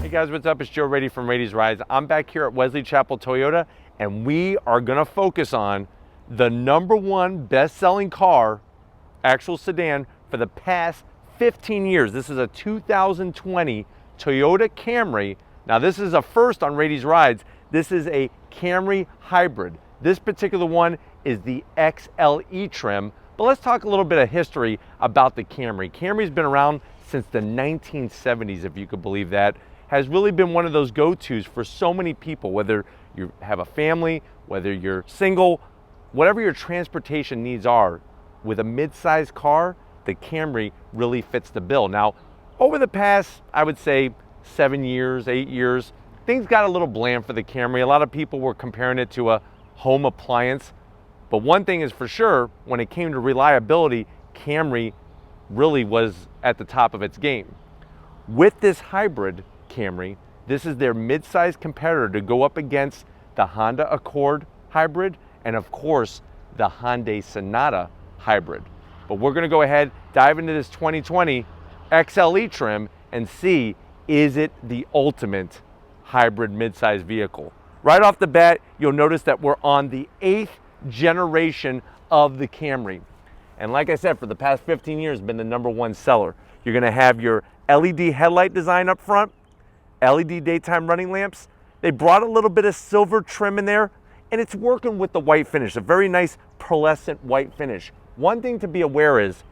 Hey guys, what's up? It's Joe Rady from Rady's Rides. I'm back here at Wesley Chapel Toyota, and we are gonna focus on the #1 best-selling car, actual sedan, for the past 15 years. This is a 2020 Toyota Camry. Now this is a first on Rady's Rides. This is a Camry Hybrid. This particular one is the XLE trim, but let's talk a little bit of history about the Camry. Camry's been around since the 1970s, if you could believe that. Has really been one of those go-tos for so many people, whether you have a family, whether you're single, whatever your transportation needs are. With a mid-sized car, the Camry really fits the bill. Now, over the past, I would say 7 years, 8 years, things got a little bland for the Camry. A lot of people were comparing it to a home appliance. But one thing is for sure, when it came to reliability, Camry really was at the top of its game. With this hybrid Camry, this is their mid-sized competitor to go up against the Honda Accord Hybrid and of course the Hyundai Sonata Hybrid. But we're going to go ahead, dive into this 2020 XLE trim and see, is it the ultimate hybrid mid-sized vehicle? Right off the bat, you'll notice that we're on the 8th generation of the Camry. And like I said, for the past 15 years, been the #1 seller. You're going to have your LED headlight design up front, LED daytime running lamps. They brought a little bit of silver trim in there, and it's working with the white finish, a very nice pearlescent white finish. One thing to be aware is,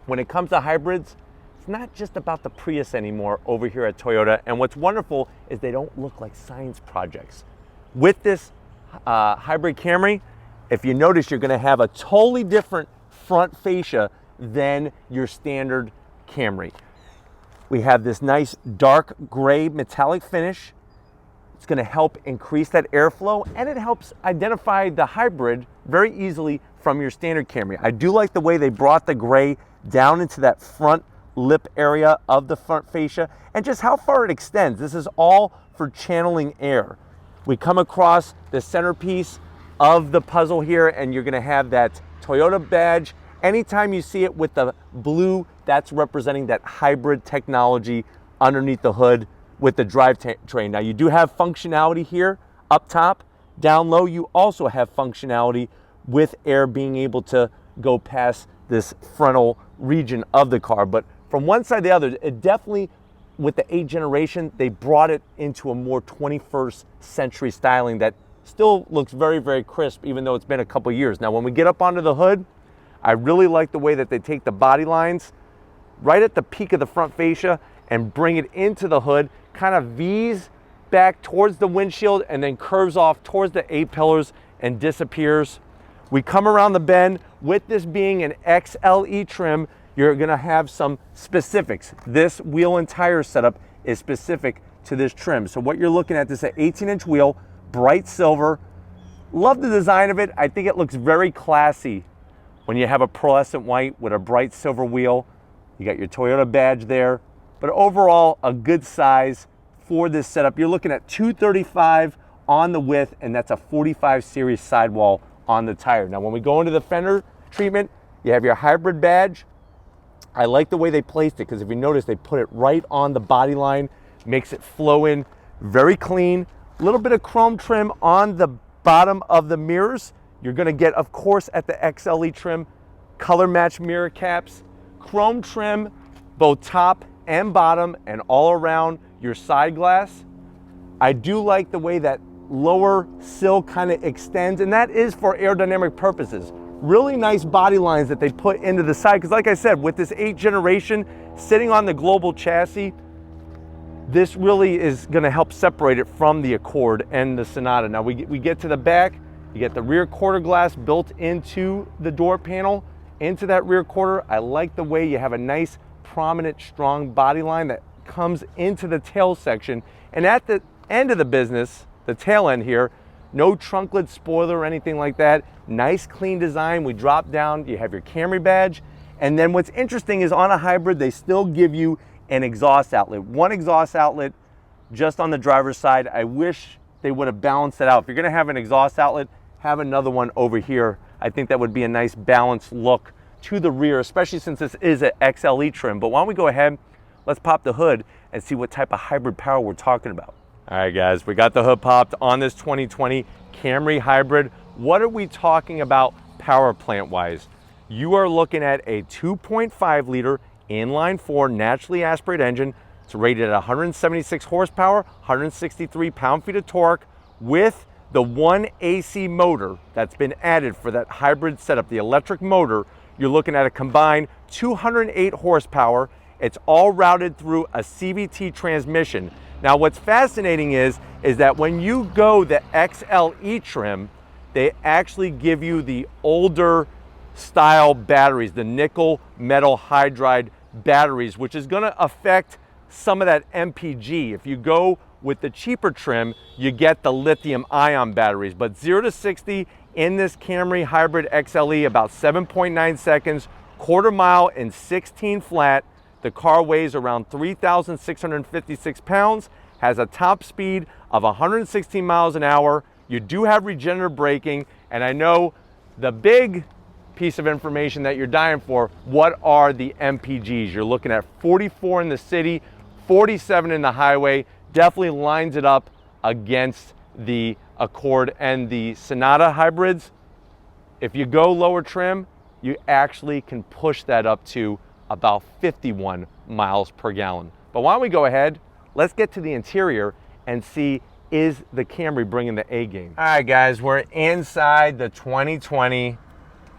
when it comes to hybrids, it's not just about the Prius anymore over here at Toyota. And what's wonderful is they don't look like science projects. With this hybrid Camry, if you notice, you're going to have a totally different front fascia than your standard Camry. We have this nice dark gray metallic finish. It's going to help increase that airflow, and it helps identify the hybrid very easily from your standard Camry. I do like the way they brought the gray down into that front lip area of the front fascia and just how far it extends. This is all for channeling air. We come across the centerpiece of the puzzle here, and you're going to have that Toyota badge. Anytime you see it with the blue, that's representing that hybrid technology underneath the hood with the drivetrain. Now you do have functionality here up top. Down low, you also have functionality with air being able to go past this frontal region of the car. But from one side to the other, it definitely, with the 8th generation, they brought it into a more 21st century styling that still looks very, very crisp, even though it's been a couple years. Now, when we get up onto the hood, I really like the way that they take the body lines right at the peak of the front fascia and bring it into the hood, kind of V's back towards the windshield and then curves off towards the A-pillars and disappears. We come around the bend. With this being an XLE trim, you're going to have some specifics. This wheel and tire setup is specific to this trim. So what you're looking at, this is an 18-inch wheel, bright silver. Love the design of it. I think it looks very classy when you have a pearlescent white with a bright silver wheel. You got your Toyota badge there, but overall a good size for this setup. You're looking at 235 on the width, and that's a 45 series sidewall on the tire. Now when we go into the fender treatment, you have your hybrid badge. I like the way they placed it, because if you notice, they put it right on the body line, makes it flow in very clean. A little bit of chrome trim on the bottom of the mirrors. You're going to get, of course, at the XLE trim, color match mirror caps, chrome trim, both top and bottom, and all around your side glass. I do like the way that lower sill kind of extends, and that is for aerodynamic purposes. Really nice body lines that they put into the side, because like I said, with this 8th generation sitting on the global chassis, this really is going to help separate it from the Accord and the Sonata. Now we get to the back. You get the rear quarter glass built into the door panel, into that rear quarter. I like the way you have a nice, prominent, strong body line that comes into the tail section. And at the end of the business, the tail end here, no trunklet spoiler or anything like that. Nice, clean design. We drop down, you have your Camry badge. And then what's interesting is on a hybrid, they still give you an exhaust outlet. One exhaust outlet just on the driver's side. I wish they would have balanced it out. If you're gonna have an exhaust outlet, have another one over here. I think that would be a nice balanced look to the rear, especially since this is an XLE trim. But why don't we go ahead, let's pop the hood and see what type of hybrid power we're talking about. All right, guys, we got the hood popped on this 2020 Camry Hybrid. What are we talking about power plant wise? You are looking at a 2.5 liter inline four naturally aspirated engine. It's rated at 176 horsepower, 163 pound-feet of torque, with the one AC motor that's been added for that hybrid setup, the electric motor. You're looking at a combined 208 horsepower. It's all routed through a CVT transmission. Now, what's fascinating is that when you go the XLE trim, they actually give you the older style batteries, the nickel metal hydride batteries, which is going to affect some of that MPG. If you go with the cheaper trim, you get the lithium ion batteries. But 0 to 60 in this Camry Hybrid XLE, about 7.9 seconds, quarter mile in 16 flat. The car weighs around 3,656 pounds, has a top speed of 116 miles an hour. You do have regenerative braking, and I know the big piece of information that you're dying for, what are the MPGs? You're looking at 44 in the city, 47 in the highway. Definitely lines it up against the Accord and the Sonata hybrids. If you go lower trim, you actually can push that up to about 51 miles per gallon. But why don't we go ahead, let's get to the interior and see, is the Camry bringing the A game? All right, guys, we're inside the 2020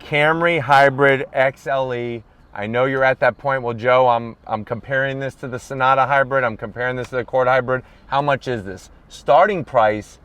Camry Hybrid XLE. I know you're at that point. Well, Joe, I'm comparing this to the Sonata Hybrid. I'm comparing this to the Accord Hybrid. How much is this? Starting price,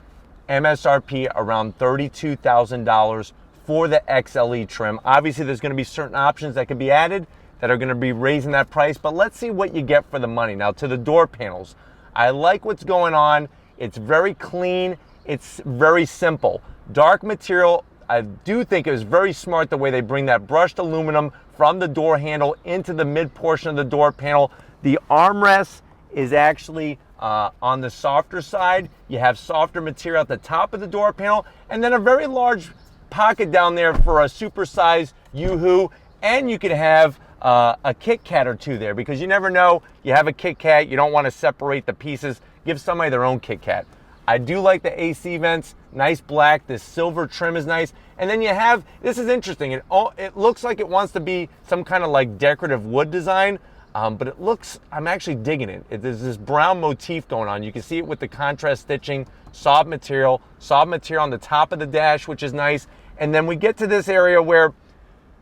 MSRP around $32,000 for the XLE trim. Obviously, there's going to be certain options that can be added that are going to be raising that price, but let's see what you get for the money. Now, to the door panels, I like what's going on. It's very clean. It's very simple. Dark material. I do think it was very smart the way they bring that brushed aluminum from the door handle into the mid portion of the door panel. The armrest is actually on the softer side. You have softer material at the top of the door panel, and then a very large pocket down there for a supersized Yoo-Hoo, and you could have a Kit Kat or two there, because you never know. You have a Kit Kat, you don't want to separate the pieces. Give somebody their own Kit Kat. I do like the AC vents, nice black. This silver trim is nice. And then you have, this is interesting, it looks like it wants to be some kind of like decorative wood design, but it looks, I'm actually digging it. There's this brown motif going on. You can see it with the contrast stitching, soft material on the top of the dash, which is nice. And then we get to this area where,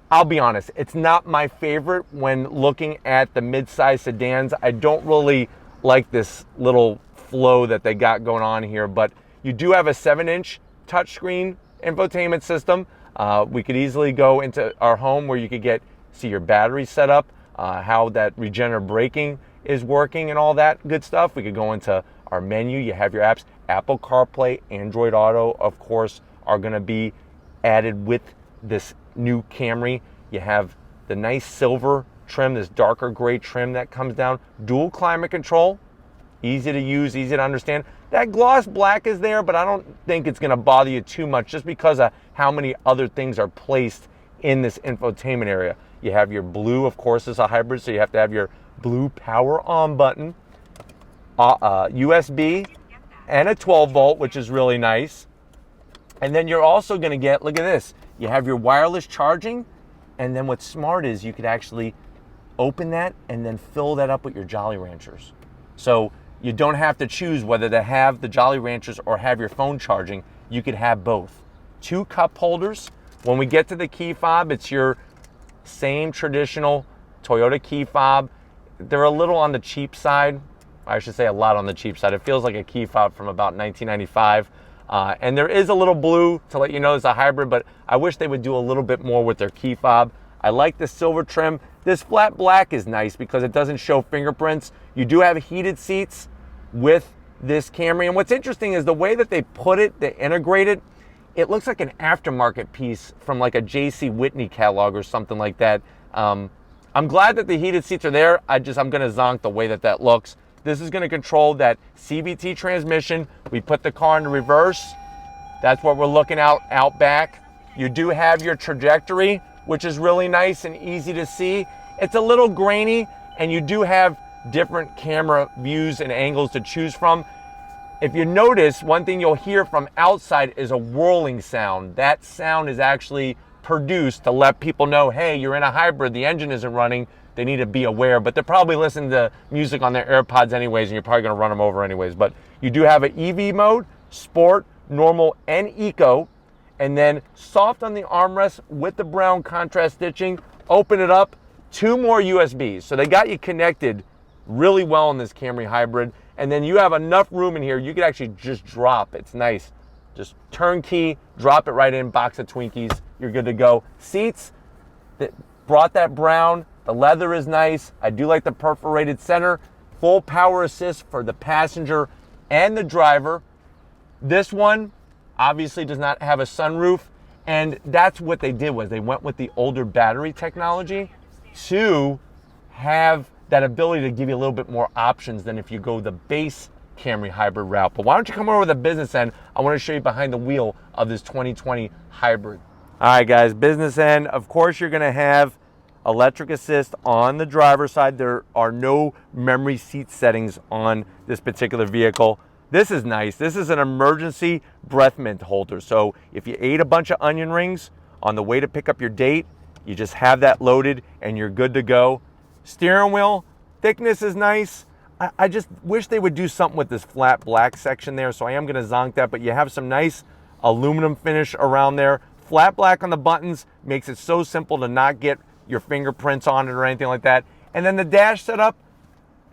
I'll be honest, it's not my favorite when looking at the mid-size sedans. I don't really like this little flow that they got going on here, but you do have a 7-inch touchscreen infotainment system. We could easily go into our home where you could see your battery set up, how that regenerative braking is working and all that good stuff. We could go into our menu. You have your apps. Apple CarPlay, Android Auto, of course, are going to be added with this new Camry. You have the nice silver trim, this darker gray trim that comes down. Dual climate control, easy to use, easy to understand. That gloss black is there, but I don't think it's going to bother you too much just because of how many other things are placed in this infotainment area. You have your blue, of course, is a hybrid, so you have to have your blue power on button, USB, and a 12 volt, which is really nice. And then you're also going to get, look at this, you have your wireless charging, and then what's smart is you could actually open that and then fill that up with your Jolly Ranchers. So you don't have to choose whether to have the Jolly Ranchers or have your phone charging. You could have both. 2 cup holders. When we get to the key fob, it's your same traditional Toyota key fob. They're a little on the cheap side. I should say a lot on the cheap side. It feels like a key fob from about 1995. And there is a little blue to let you know it's a hybrid, but I wish they would do a little bit more with their key fob. I like the silver trim. This flat black is nice because it doesn't show fingerprints. You do have heated seats with this Camry. And what's interesting is the way that they put it, they integrate it, it looks like an aftermarket piece from like a J.C. Whitney catalog or something like that. I'm glad that the heated seats are there. I'm going to zonk the way that looks. This is going to control that CVT transmission. We put the car into reverse. That's what we're looking out back. You do have your trajectory, which is really nice and easy to see. It's a little grainy, and you do have different camera views and angles to choose from. If you notice, one thing you'll hear from outside is a whirling sound. That sound is actually produced to let people know, hey, you're in a hybrid, the engine isn't running, they need to be aware. But they're probably listening to music on their AirPods anyways, and you're probably gonna run them over anyways. But you do have an EV mode, sport, normal, and eco, and then soft on the armrest with the brown contrast stitching. Open it up, 2 more USBs. So they got you connected really well in this Camry Hybrid. And then you have enough room in here, you could actually just drop. It's nice. Just turnkey, drop it right in, box of Twinkies, you're good to go. Seats, that brought that brown. The leather is nice. I do like the perforated center. Full power assist for the passenger and the driver. This one obviously does not have a sunroof, and that's what they did, was they went with the older battery technology to have that ability to give you a little bit more options than if you go the base Camry Hybrid route. But why don't you come over to the business end? I want to show you behind the wheel of this 2020 Hybrid. All right, guys, business end. Of course, you're going to have electric assist on the driver's side. There are no memory seat settings on this particular vehicle. This is nice. This is an emergency breath mint holder. So if you ate a bunch of onion rings on the way to pick up your date, you just have that loaded and you're good to go. Steering wheel thickness is nice. I just wish they would do something with this flat black section there, so I am gonna zonk that, but you have some nice aluminum finish around there. Flat black on the buttons makes it so simple to not get your fingerprints on it or anything like that. And then the dash setup,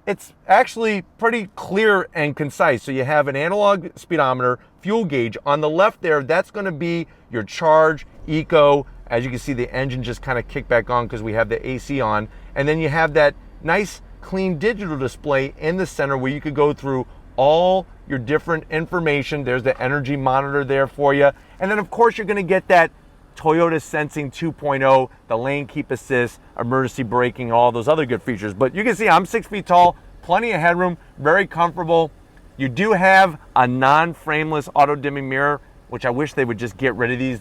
it's actually pretty clear and concise. So you have an analog speedometer, fuel gauge. On the left there, that's gonna be your charge, eco. As you can see, the engine just kind of kicked back on because we have the AC on. And then you have that nice clean digital display in the center where you could go through all your different information. There's the energy monitor there for you. And then of course you're gonna get that Toyota Sensing 2.0, the lane keep assist, emergency braking, all those other good features. But you can see I'm 6 feet tall, plenty of headroom, very comfortable. You do have a non-frameless auto dimming mirror, which I wish they would just get rid of these.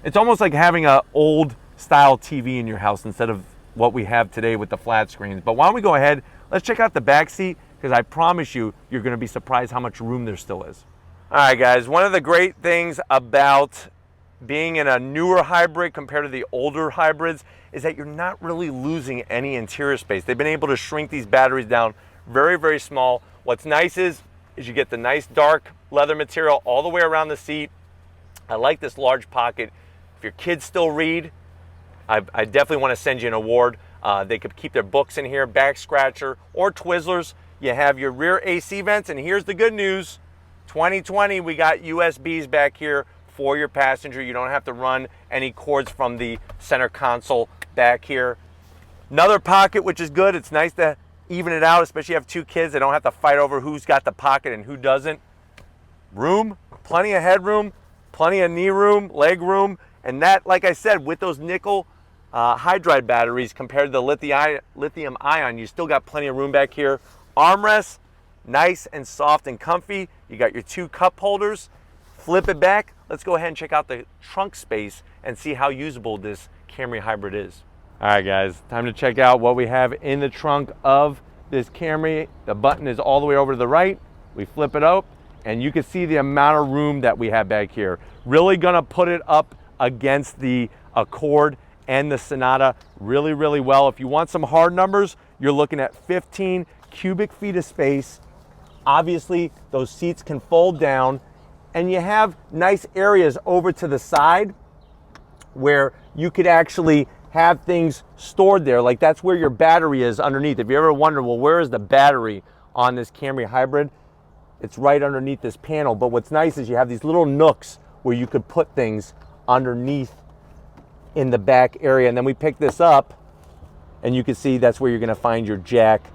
It's almost like having an old style TV in your house instead of what we have today with the flat screens. But why don't we go ahead, let's check out the back seat, because I promise you, you're gonna be surprised how much room there still is. All right, guys, one of the great things about being in a newer hybrid compared to the older hybrids is that you're not really losing any interior space. They've been able to shrink these batteries down very, very small. What's nice is you get the nice dark leather material all the way around the seat. I like this large pocket. If your kids still read, I definitely want to send you an award. They could keep their books in here, back scratcher, or Twizzlers. You have your rear AC vents, and here's the good news. 2020, we got USBs back here for your passenger. You don't have to run any cords from the center console back here. Another pocket, which is good. It's nice to even it out, especially if you have 2 kids. They don't have to fight over who's got the pocket and who doesn't. Room, plenty of headroom, plenty of knee room, leg room, and that, like I said, with those nickel hydride batteries compared to the lithium ion, you still got plenty of room back here. Armrests, nice and soft and comfy. You got your 2 cup holders. Flip it back. Let's go ahead and check out the trunk space and see how usable this Camry Hybrid is. All right, guys, time to check out what we have in the trunk of this Camry. The button is all the way over to the right. We flip it up, and you can see the amount of room that we have back here. Really gonna put it up against the Accord and the Sonata really, really well. If you want some hard numbers, you're looking at 15 cubic feet of space. Obviously, those seats can fold down, and you have nice areas over to the side where you could actually have things stored there. Like that's where your battery is underneath. If you ever wonder, well, where is the battery on this Camry Hybrid? It's right underneath this panel. But what's nice is you have these little nooks where you could put things underneath in the back area. And then we pick this up, and you can see that's where you're gonna find your jack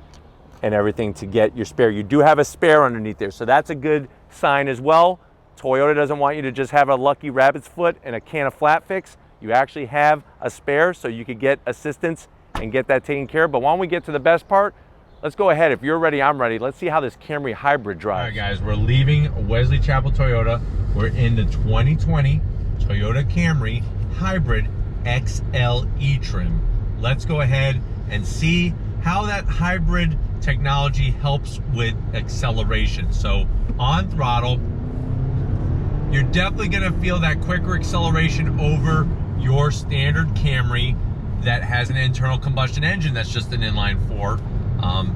and everything to get your spare. You do have a spare underneath there, so that's a good sign as well. Toyota doesn't want you to just have a lucky rabbit's foot and a can of flat fix. You actually have a spare, so you could get assistance and get that taken care of. But why don't we get to the best part? Let's go ahead. If you're ready, I'm ready. Let's see how this Camry Hybrid drives. All right, guys, we're leaving Wesley Chapel Toyota. We're in the 2020 Toyota Camry Hybrid XL E-Trim. Let's go ahead and see how that hybrid technology helps with acceleration. So on throttle, you're definitely gonna feel that quicker acceleration over your standard Camry that has an internal combustion engine that's just an inline four.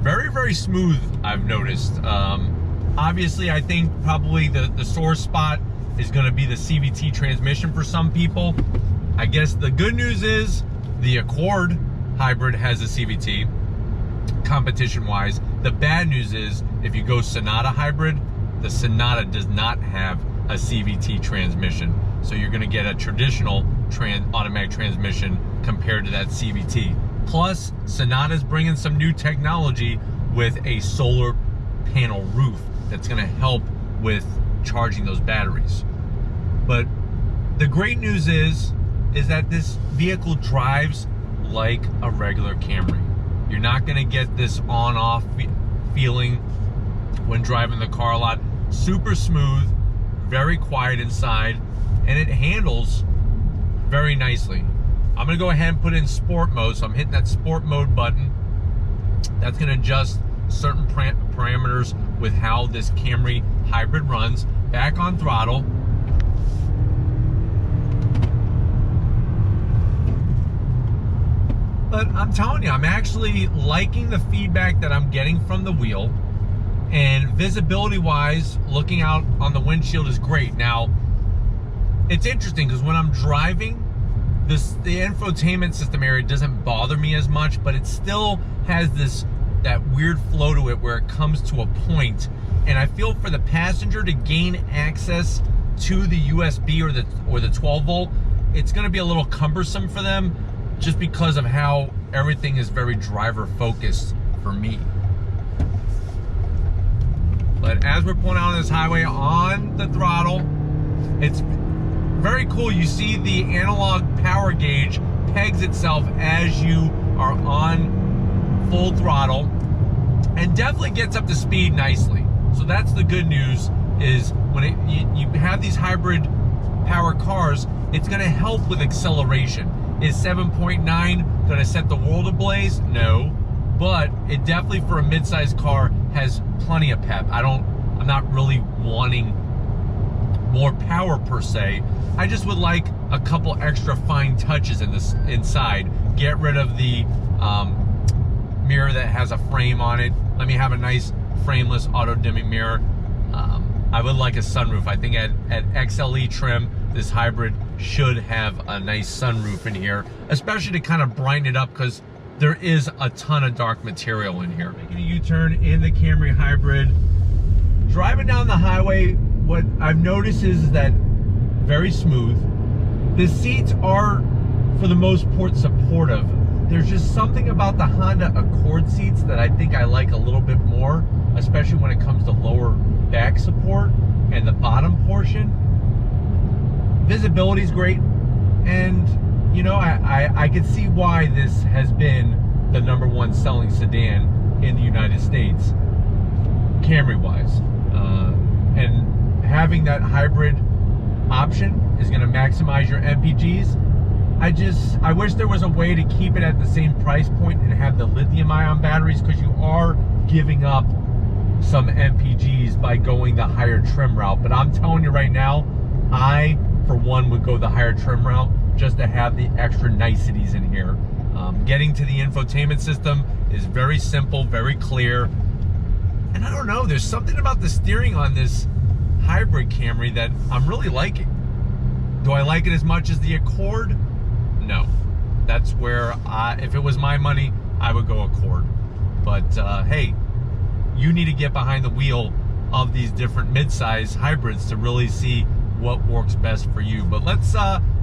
Very, very smooth, I've noticed. Obviously, I think probably the sore spot is gonna be the CVT transmission for some people. I guess the good news is the Accord Hybrid has a CVT, competition-wise. The bad news is if you go Sonata Hybrid, the Sonata does not have a CVT transmission. So you're gonna get a traditional automatic transmission compared to that CVT. Plus, Sonata's bringing some new technology with a solar panel roof that's gonna help with charging those batteries. But the great news is that this vehicle drives like a regular Camry. You're not gonna get this on-off feeling when driving the car a lot. Super smooth, very quiet inside, and it handles very nicely. I'm gonna go ahead and put in sport mode, so I'm hitting that sport mode button. That's gonna adjust certain parameters with how this Camry Hybrid runs. Back on throttle. But I'm telling you, I'm actually liking the feedback that I'm getting from the wheel. And visibility wise, looking out on the windshield is great. Now, it's interesting because when I'm driving, the infotainment system area doesn't bother me as much, but it still has that weird flow to it where it comes to a point. And I feel for the passenger to gain access to the USB or the 12 volt, it's gonna be a little cumbersome for them just because of how everything is very driver focused for me. But as we're pulling out on this highway on the throttle, it's very cool. You see the analog power gauge pegs itself as you are on full throttle and definitely gets up to speed nicely. So that's the good news, is when you have these hybrid power cars, it's gonna help with acceleration. Is 7.9 gonna set the world ablaze? No, but it definitely, for a mid-sized car, has plenty of pep. I'm not really wanting more power per se. I just would like a couple extra fine touches in this inside. Get rid of the mirror that has a frame on it. Let me have a nice frameless auto dimming mirror. I would like a sunroof. I think at XLE trim, this hybrid should have a nice sunroof in here, especially to kind of brighten it up, because there is a ton of dark material in here. Making a U-turn in the Camry Hybrid. Driving down the highway, what I've noticed is that very smooth. The seats are, for the most part, supportive. There's just something about the Honda Accord seats that I think I like a little bit more, especially when it comes to lower back support and the bottom portion. Visibility is great, and you know, I can see why this has been the #1 selling sedan in the United States, Camry-wise. And having that hybrid option is going to maximize your MPGs. I wish there was a way to keep it at the same price point and have the lithium-ion batteries, because you are giving up some MPGs by going the higher trim route. But I'm telling you right now, I, for one, would go the higher trim route just to have the extra niceties in here. Getting to the infotainment system is very simple, very clear. And I don't know, there's something about the steering on this hybrid Camry that I'm really liking. Do I like it as much as the Accord? No. That's where, if it was my money, I would go Accord. But hey, you need to get behind the wheel of these different mid-size hybrids to really see what works best for you. But let's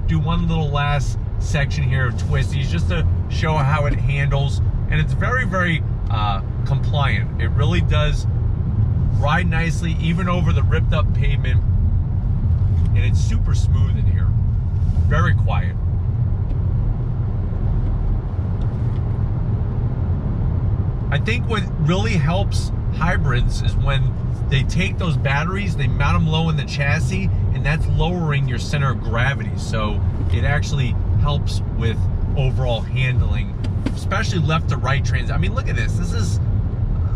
do one little last section here of twisties just to show how it handles. And it's very, very compliant. It really does ride nicely, even over the ripped up pavement. And it's super smooth in here. Very quiet. I think what really helps hybrids is when they take those batteries, they mount them low in the chassis, and that's lowering your center of gravity. So it actually helps with overall handling especially left to right transit. I mean, look at this.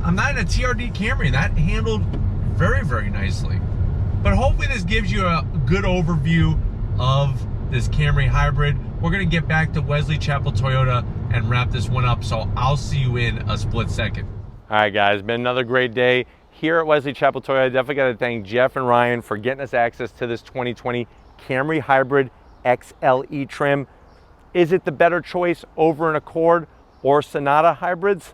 I'm not in a TRD Camry. That handled very, very nicely. But hopefully this gives you a good overview of this Camry Hybrid. We're gonna get back to Wesley Chapel Toyota and wrap this one up, so I'll see you in a split second. All right, guys, been another great day here at Wesley Chapel Toyota. Definitely gotta thank Jeff and Ryan for getting us access to this 2020 Camry Hybrid XLE trim. Is it the better choice over an Accord or Sonata hybrids?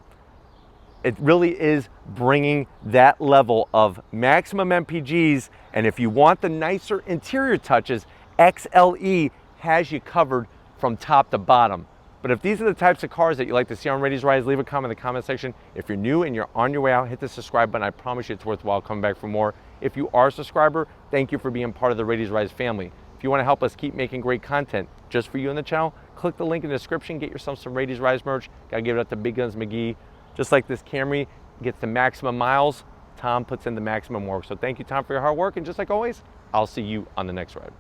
It really is bringing that level of maximum MPGs, and if you want the nicer interior touches, XLE has you covered from top to bottom. But if these are the types of cars that you like to see on Rady's Rise, leave a comment in the comment section. If you're new and you're on your way out, hit the subscribe button. I promise you it's worthwhile coming back for more. If you are a subscriber, thank you for being part of the Rady's Rise family. If you want to help us keep making great content just for you on the channel, click the link in the description, get yourself some Rady's Rise merch. Gotta give it up to Big Guns McGee. Just like this Camry gets the maximum miles, Tom puts in the maximum work. So thank you, Tom, for your hard work. And just like always, I'll see you on the next ride.